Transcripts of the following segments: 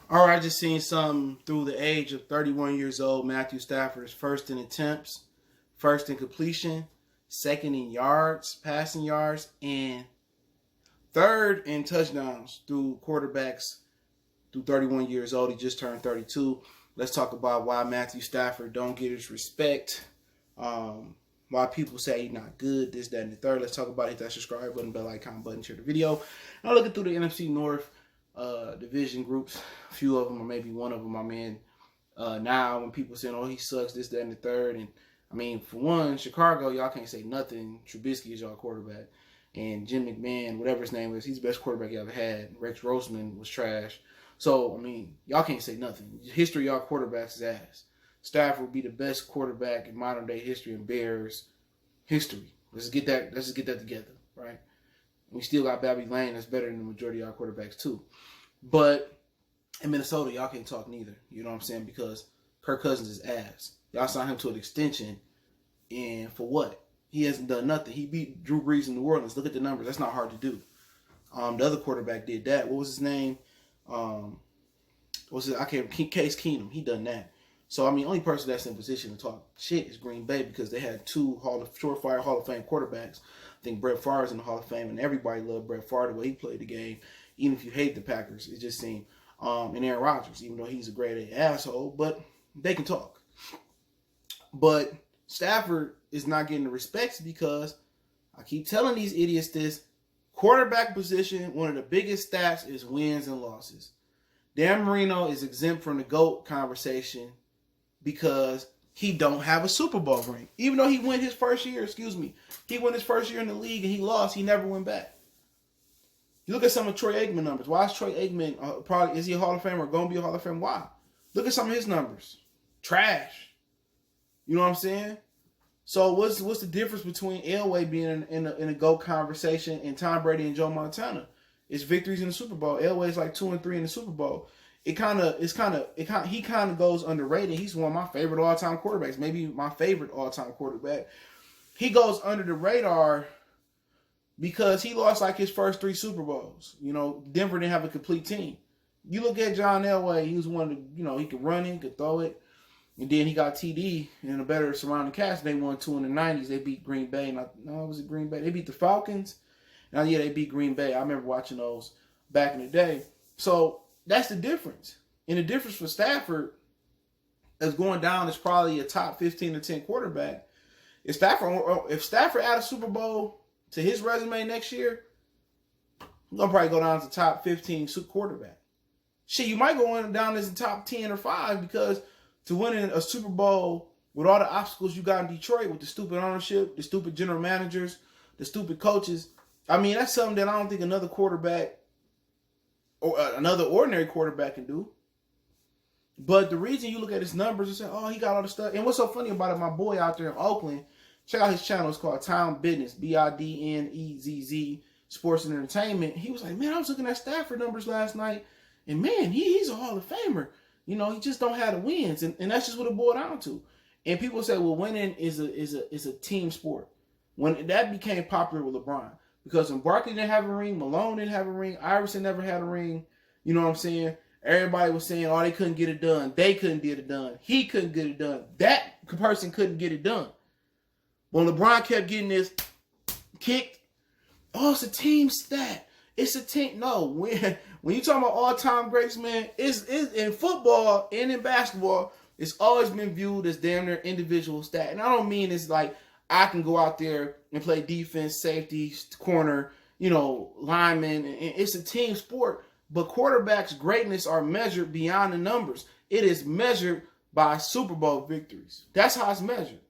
All right, just seen some through the age of 31 years old. Matthew Stafford is first in attempts, first in completion, second in yards, passing yards, and third in touchdowns through quarterbacks through 31 years old. He just turned 32. Let's talk about why Matthew Stafford don't get his respect. Why people say he's not good, this, that, and the third. Let's talk about it. Hit that subscribe button, bell icon button, share the video. Now looking through the NFC North division groups. A few of them, or maybe one of them, I'm in now. When people saying, "Oh, he sucks," this, that, and the third, and I mean, for one, Chicago, y'all can't say nothing. Trubisky is y'all quarterback, and Jim McMahon, whatever his name is, he's the best quarterback you ever had. Rex Grossman was trash. So I mean, y'all can't say nothing. History, y'all quarterbacks is ass. Stafford will be the best quarterback in modern day history in Bears history. Let's just get that together, right? We still got Bobby Lane that's better than the majority of our quarterbacks too. But in Minnesota, y'all can't talk neither. You know what I'm saying? Because Kirk Cousins is ass. Y'all signed him to an extension, and for what? He hasn't done nothing. He beat Drew Brees in New Orleans. Look at the numbers. That's not hard to do. The other quarterback did that. What was his name? Case Keenum. He done that. So I mean, only person that's in position to talk shit is Green Bay because they had two surefire Hall of Fame quarterbacks. I think Brett Favre's in the Hall of Fame, and everybody loved Brett Favre the way he played the game. Even if you hate the Packers, it just seemed. And Aaron Rodgers, even though he's a grade A asshole, but they can talk. But Stafford is not getting the respects because I keep telling these idiots this. Quarterback position, one of the biggest stats is wins and losses. Dan Marino is exempt from the GOAT conversation because he don't have a Super Bowl ring. Even though he went his first year, he went his first year in the league and he lost, he never went back. You look at some of Troy Aikman numbers. Why is Troy Aikman is he a Hall of Famer or going to be a Hall of Famer? Why? Look at some of his numbers. Trash. You know what I'm saying? So what's the difference between Elway being in a GOAT conversation and Tom Brady and Joe Montana? It's victories in the Super Bowl. Elway's like 2-3 in the Super He kind of goes underrated. He's one of my favorite all-time quarterbacks, maybe my favorite all-time quarterback. He goes under the radar because he lost like his first 3 Super Bowls. You know, Denver didn't have a complete team. You look at John Elway, he was one of the, he could run it, he could throw it. And then he got TD and a better surrounding cast. They won 2 in the 90s. They beat Green Bay. Was it Green Bay? They beat the Falcons. Now, yeah, they beat Green Bay. I remember watching those back in the day. So that's the difference. And the difference for Stafford is going down as probably a top 15 or 10 quarterback. If Stafford add a Super Bowl to his resume next year, he's going to probably go down to top 15 quarterback. Shit, you might go down as a top 10 or 5 because to win a Super Bowl with all the obstacles you got in Detroit with the stupid ownership, the stupid general managers, the stupid coaches, I mean, that's something that I don't think another quarterback or another ordinary quarterback can do. But the reason you look at his numbers and say, oh, he got all the stuff. And what's so funny about it, my boy out there in Oakland, check out his channel. It's called Town Business, BIDNEZZ Sports and Entertainment. He was like, man, I was looking at Stafford numbers last night, and man, he's a Hall of Famer. He just don't have the wins, and that's just what it boiled down to. And people say, well, winning is a team sport. When that became popular with LeBron, because when Barkley didn't have a ring, Malone didn't have a ring, Iverson never had a ring. You know what I'm saying? Everybody was saying, oh, they couldn't get it done. They couldn't get it done. He couldn't get it done. That person couldn't get it done. When LeBron kept getting this kicked, oh, it's a team stat. It's a team. No, when you talking about all-time greats, man, it's in football and in basketball, it's always been viewed as damn near individual stat. And I don't mean it's like I can go out there and play defense, safety, corner, lineman. And it's a team sport. But quarterbacks' greatness are measured beyond the numbers. It is measured by Super Bowl victories. That's how it's measured.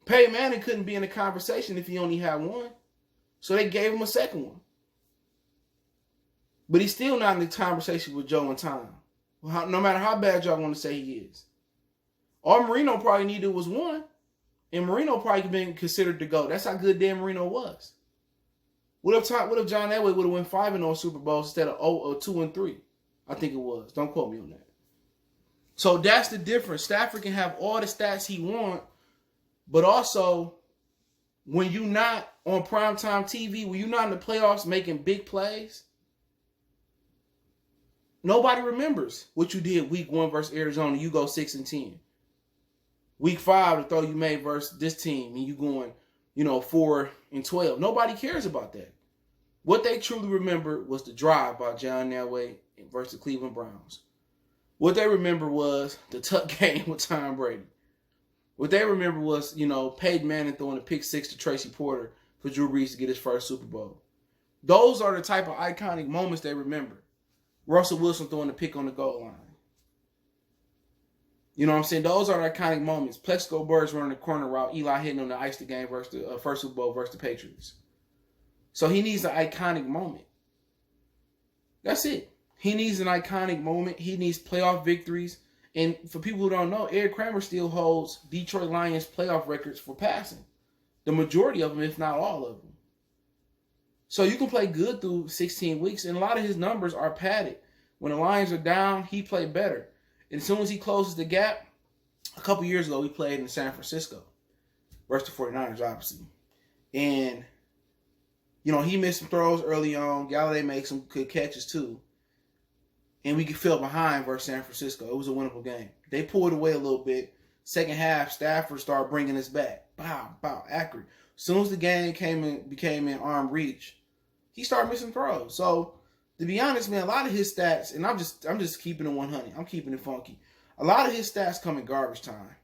Peyton Manning couldn't be in the conversation if he only had one. So they gave him a second one. But he's still not in the conversation with Joe and Tom. No matter how bad y'all want to say he is. All Marino probably needed was one. And Marino probably could have been considered to go. That's how good Dan Marino was. What if John Elway would have won 5-0 Super Bowls instead of 2-3? I think it was. Don't quote me on that. So that's the difference. Stafford can have all the stats he wants, but also when you're not on primetime TV, when you're not in the playoffs making big plays, Nobody remembers what you did week 1 versus Arizona. You go 6-10. Week 5, the throw you made versus this team, and you going, 4-12. Nobody cares about that. What they truly remember was the drive by John Elway versus the Cleveland Browns. What they remember was the tuck game with Tom Brady. What they remember was, Peyton Manning throwing a pick 6 to Tracy Porter for Drew Brees to get his first Super Bowl. Those are the type of iconic moments they remember. Russell Wilson throwing a pick on the goal line. You know what I'm saying? Those are the iconic moments. Plexico Burress running the corner route, Eli hitting on the ice the game versus the first Super Bowl versus the Patriots. So he needs an iconic moment. That's it. He needs an iconic moment. He needs playoff victories. And for people who don't know, Eric Kramer still holds Detroit Lions playoff records for passing. The majority of them, if not all of them. So you can play good through 16 weeks, and a lot of his numbers are padded. When the Lions are down, he played better. And as soon as he closes the gap, a couple years ago, we played in San Francisco versus the 49ers, obviously. And, he missed some throws early on. Galladay made some good catches, too. And we fell behind versus San Francisco. It was a winnable game. They pulled away a little bit. Second half, Stafford started bringing us back. Bow, accurate. As soon as the game became in arm reach, he started missing throws. So, to be honest, man, a lot of his stats, and I'm just keeping it 100. I'm keeping it funky. A lot of his stats come in garbage time.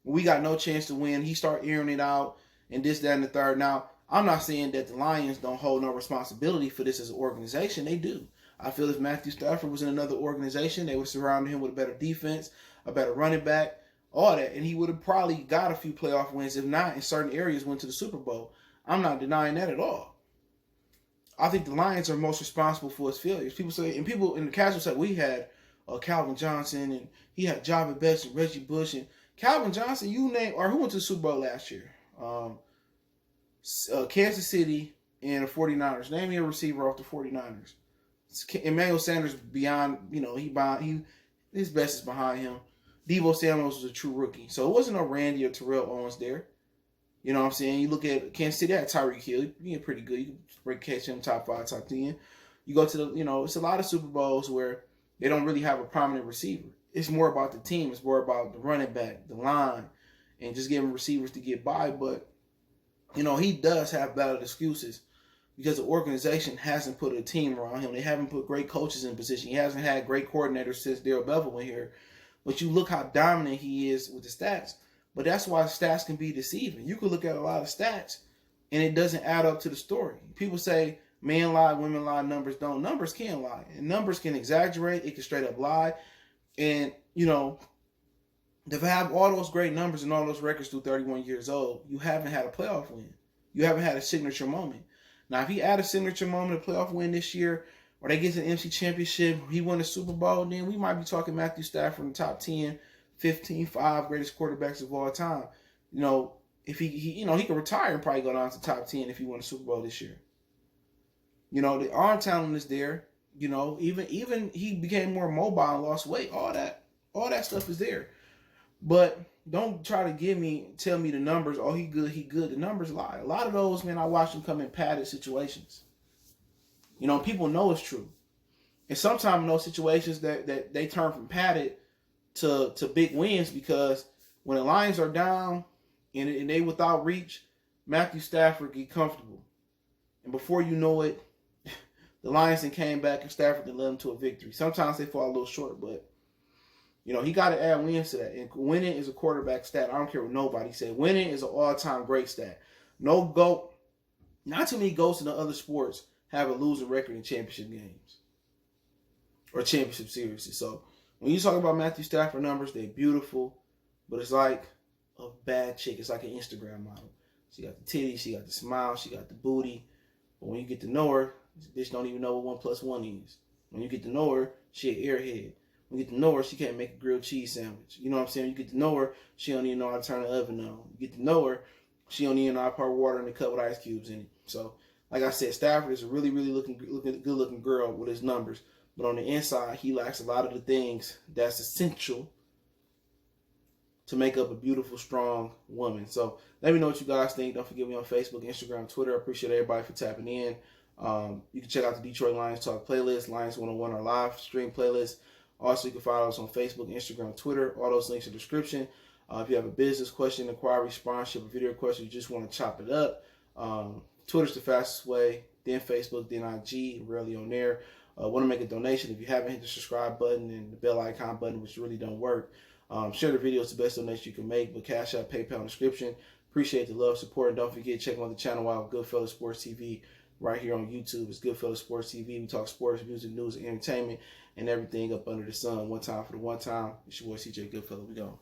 When we got no chance to win, he started airing it out and this, that, and the third. Now, I'm not saying that the Lions don't hold no responsibility for this as an organization. They do. I feel if Matthew Stafford was in another organization, they would surround him with a better defense, a better running back, all that, and he would have probably got a few playoff wins. If not, in certain areas, went to the Super Bowl. I'm not denying that at all. I think the Lions are most responsible for his failures. People say, and people in the casual say, we had Calvin Johnson, and he had Java Best and Reggie Bush, and Calvin Johnson, you name, or who went to the Super Bowl last year? Kansas City and the 49ers. Name me a receiver off the 49ers. Emmanuel Sanders beyond, his best is behind him. Deebo Samuels was a true rookie. So it wasn't no Randy or Terrell Owens there. You know what I'm saying? You look at Kansas City, that Tyreek Hill, he pretty good. You can break catch him top 5, top 10. You go to the, it's a lot of Super Bowls where they don't really have a prominent receiver. It's more about the team. It's more about the running back, the line, and just giving receivers to get by. But, he does have valid excuses because the organization hasn't put a team around him. They haven't put great coaches in position. He hasn't had great coordinators since Darrell Bevell went here. But you look how dominant he is with the stats. But that's why stats can be deceiving. You can look at a lot of stats, and it doesn't add up to the story. People say men lie, women lie, numbers don't. Numbers can lie. And numbers can exaggerate. It can straight up lie. And, to have all those great numbers and all those records through 31 years old, you haven't had a playoff win. You haven't had a signature moment. Now, if he had a signature moment, a playoff win this year, or they get to the NFC Championship, he won a Super Bowl, then we might be talking Matthew Stafford in the top 10, 15, 5 greatest quarterbacks of all time. If he could retire and probably go down to top 10 if he won a Super Bowl this year. The arm talent is there. Even he became more mobile and lost weight. All that stuff is there. But don't try to tell me the numbers. Oh, he good. The numbers lie. A lot of those, man, I watch them come in padded situations. People know it's true. And sometimes in those situations that they turn from padded to big wins because when the Lions are down and they without reach, Matthew Stafford get comfortable. And before you know it, the Lions came back and Stafford led them to a victory. Sometimes they fall a little short, but he got to add wins to that. And winning is a quarterback stat. I don't care what nobody said. Winning is an all-time great stat. No GOAT. Not too many GOATs in the other sports have a losing record in championship games or championship series. So when you talk about Matthew Stafford numbers, they're beautiful, but it's like a bad chick. It's like an Instagram model. She got the titties, she got the smile, she got the booty. But when you get to know her, this bitch don't even know what 1 + 1 is. When you get to know her, she an airhead. When you get to know her, she can't make a grilled cheese sandwich. You know what I'm saying? You get to know her, she don't even know how to turn the oven on. You get to know her, she don't even know how to pour water in the cup with ice cubes in it. So, like I said, Stafford is a really, really good-looking girl with his numbers. But on the inside, he lacks a lot of the things that's essential to make up a beautiful, strong woman. So let me know what you guys think. Don't forget me on Facebook, Instagram, Twitter. I appreciate everybody for tapping in. You can check out the Detroit Lions Talk playlist, Lions 101, our live stream playlist. Also, you can follow us on Facebook, Instagram, Twitter. All those links in the description. If you have a business question, inquiry, sponsorship, a video question, you just want to chop it up, Twitter's the fastest way, then Facebook, then IG, rarely on there. Want to make a donation. If you haven't hit the subscribe button and the bell icon button, which really don't work, share the video. It's the best donation you can make, but Cash App, PayPal in the description. Appreciate the love, support, and don't forget, check out the channel out, Goodfellas Sports TV, right here on YouTube. It's Goodfellas Sports TV. We talk sports, music, news, and entertainment, and everything up under the sun. One time for the one time. It's your boy CJ Goodfellas. We go.